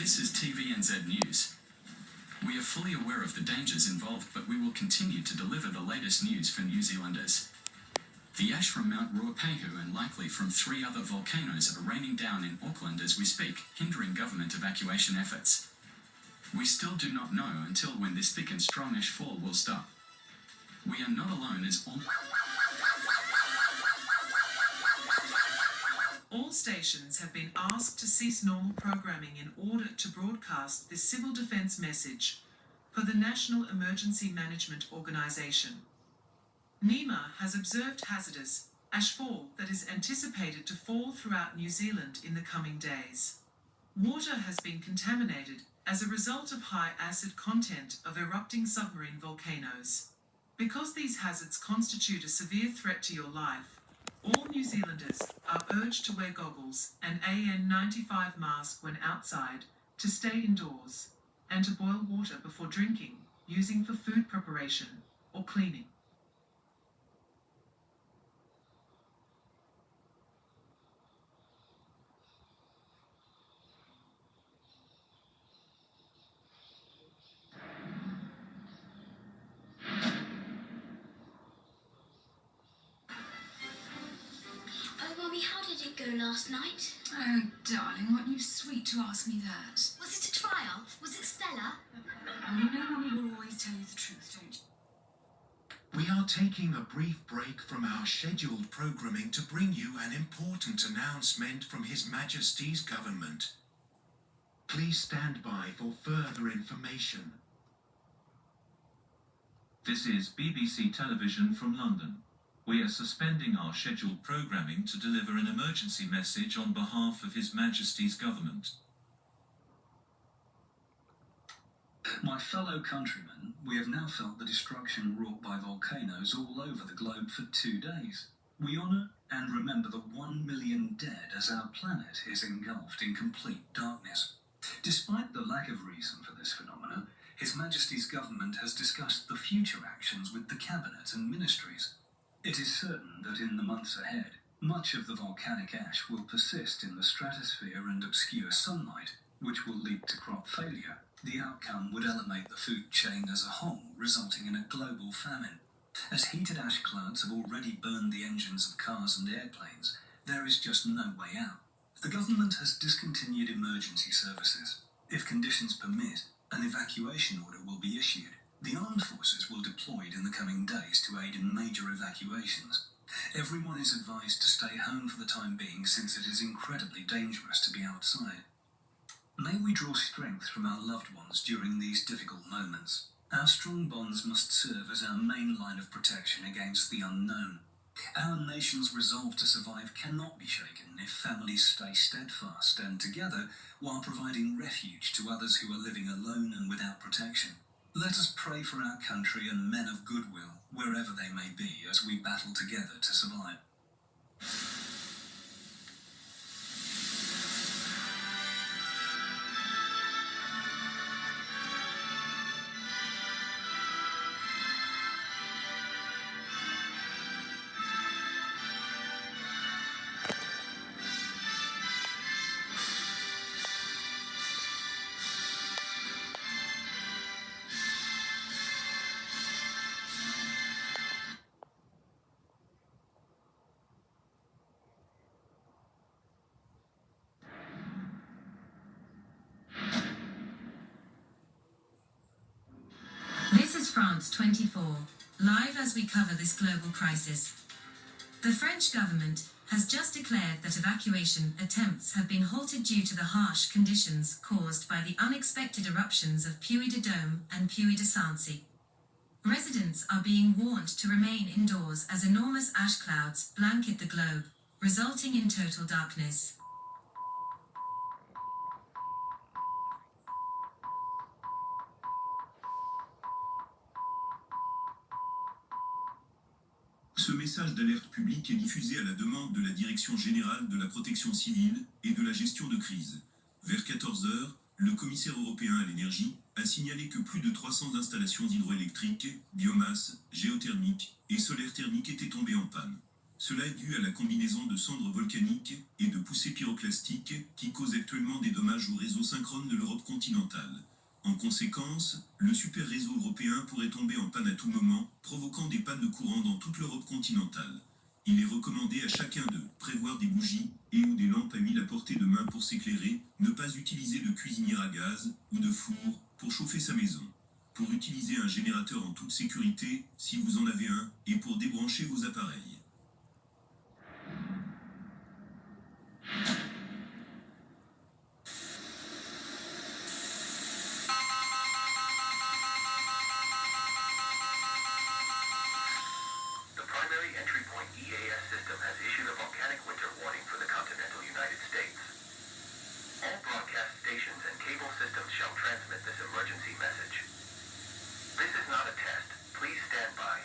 This is TVNZ News. We are fully aware of the dangers involved, but we will continue to deliver the latest news for New Zealanders. The ash from Mount Ruapehu and likely from 3 other volcanoes are raining down in Auckland as we speak, hindering government evacuation efforts. We still do not know until when this thick and strong ash fall will stop. We are not alone as all stations have been asked to cease normal programming in order to broadcast this civil defence message per the National Emergency Management Organisation. NEMA has observed hazardous ashfall that is anticipated to fall throughout New Zealand in the coming days. Water has been contaminated as a result of high acid content of erupting submarine volcanoes. Because these hazards constitute a severe threat to your life, all New Zealanders are urged to wear goggles and AN95 mask when outside, to stay indoors, and to boil water before drinking, using for food preparation or cleaning. How did it go last night? Oh, darling, weren't you sweet to ask me that? Was it a trial? Was it stellar? You know Mummy will always tell you the truth, don't you? We are taking a brief break from our scheduled programming to bring you an important announcement from His Majesty's Government. Please stand by for further information. This is BBC Television from London. We are suspending our scheduled programming to deliver an emergency message on behalf of His Majesty's Government. My fellow countrymen, we have now felt the destruction wrought by volcanoes all over the globe for 2 days. We honour and remember the 1 million dead as our planet is engulfed in complete darkness. Despite the lack of reason for this phenomenon, His Majesty's Government has discussed the future actions with the Cabinet and ministries. It is certain that in the months ahead, much of the volcanic ash will persist in the stratosphere and obscure sunlight, which will lead to crop failure. The outcome would eliminate the food chain as a whole, resulting in a global famine. As heated ash clouds have already burned the engines of cars and airplanes, there is just no way out. The government has discontinued emergency services. If conditions permit, an evacuation order will be issued. The armed forces will deploy in the coming days to aid in major evacuations. Everyone is advised to stay home for the time being, since it is incredibly dangerous to be outside. May we draw strength from our loved ones during these difficult moments. Our strong bonds must serve as our main line of protection against the unknown. Our nation's resolve to survive cannot be shaken if families stay steadfast and together while providing refuge to others who are living alone and without protection. Let us pray for our country and men of goodwill, wherever they may be, as we battle together to survive. This is France 24, live as we cover this global crisis. The French government has just declared that evacuation attempts have been halted due to the harsh conditions caused by the unexpected eruptions of Puy de Dôme and Puy de Sancy. Residents are being warned to remain indoors as enormous ash clouds blanket the globe, resulting in total darkness. Ce message d'alerte publique est diffusé à la demande de la Direction générale de la protection civile et de la gestion de crise. Vers 14 h, le commissaire européen à l'énergie a signalé que plus de 300 installations hydroélectriques, biomasse, géothermiques et solaires thermiques étaient tombées en panne. Cela est dû à la combinaison de cendres volcaniques et de poussées pyroclastiques qui causent actuellement des dommages au réseau synchrone de l'Europe continentale. En conséquence, le super réseau européen pourrait tomber en panne à tout moment, provoquant des pannes de courant dans toute l'Europe continentale. Il est recommandé à chacun de prévoir des bougies et ou des lampes à huile à portée de main pour s'éclairer, ne pas utiliser de cuisinière à gaz ou de four pour chauffer sa maison, pour utiliser un générateur en toute sécurité si vous en avez un et pour débrancher vos appareils. The primary entry point EAS system has issued a volcanic winter warning for the continental United States. All broadcast stations and cable systems shall transmit this emergency message. This is not a test. Please stand by.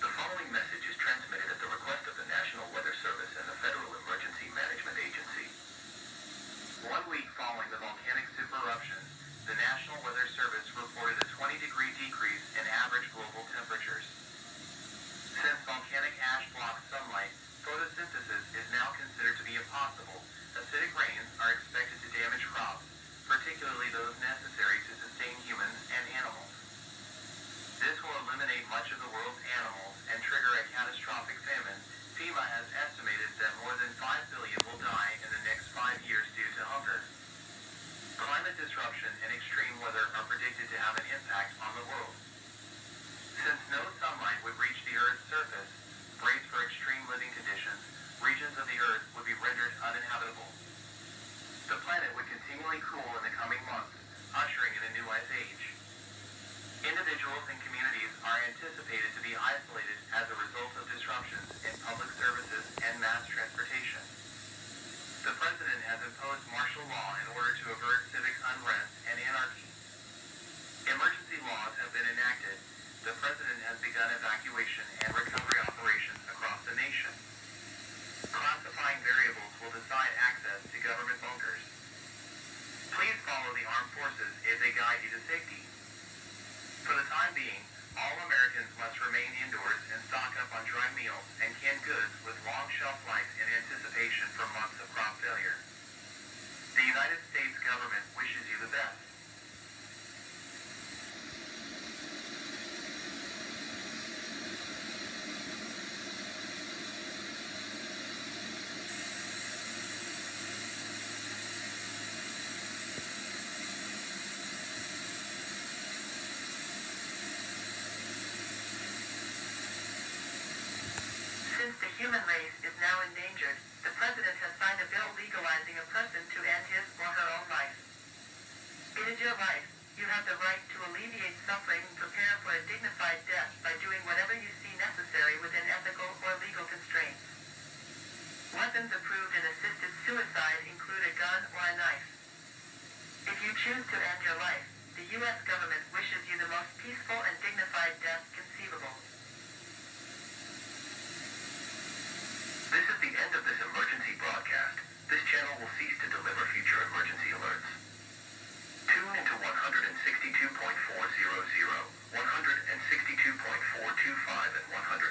The following message is transmitted at the request of the National Weather Service and the Federal Emergency Management Agency. 1 week following the volcanic supereruption, the National Weather Service reported a 20-degree decrease in average global temperatures. Since volcanic ash blocks sunlight, photosynthesis is now considered to be impossible. Acidic rains are expected to damage crops, particularly those necessary to sustain humans and animals. This will eliminate much of the world's animals and trigger a catastrophic famine. FEMA has estimated that more than 5 billion will die in the next 5 years due to hunger. Climate disruption and extreme weather are predicted to have an impact on the world. Since no sunlight would reach the Earth's surface, braced for extreme living conditions, regions of the Earth would be rendered uninhabitable. The planet would continually cool in the coming months, ushering in a new ice age. Individuals and communities are anticipated to be isolated as a result of disruptions in public services and mass transportation. The President has imposed martial law in order to avert civic unrest and anarchy. Emergency laws have been enacted. The President has begun evacuation and recovery operations across the nation. Classifying variables will decide access to government bunkers. Please follow the armed forces as they guide you to safety. For the time being, all Americans must remain indoors and stock up on dry meals and canned goods with long shelf life in anticipation for months of crop failure. The United States government wishes you the best. Since the human race is now endangered, the President has signed a bill legalizing a person to end his or her own life. It is your life. You have the right to alleviate suffering and prepare for a dignified death by doing whatever you see necessary within ethical or legal constraints. Weapons approved in assisted suicide include a gun or a knife. If you choose to end your life, the U.S. government wishes you the most peaceful and dignified death conceivable. This is the end of this emergency broadcast. This channel will cease to deliver future emergency alerts. Tune into 162.400, 162.425, and 100.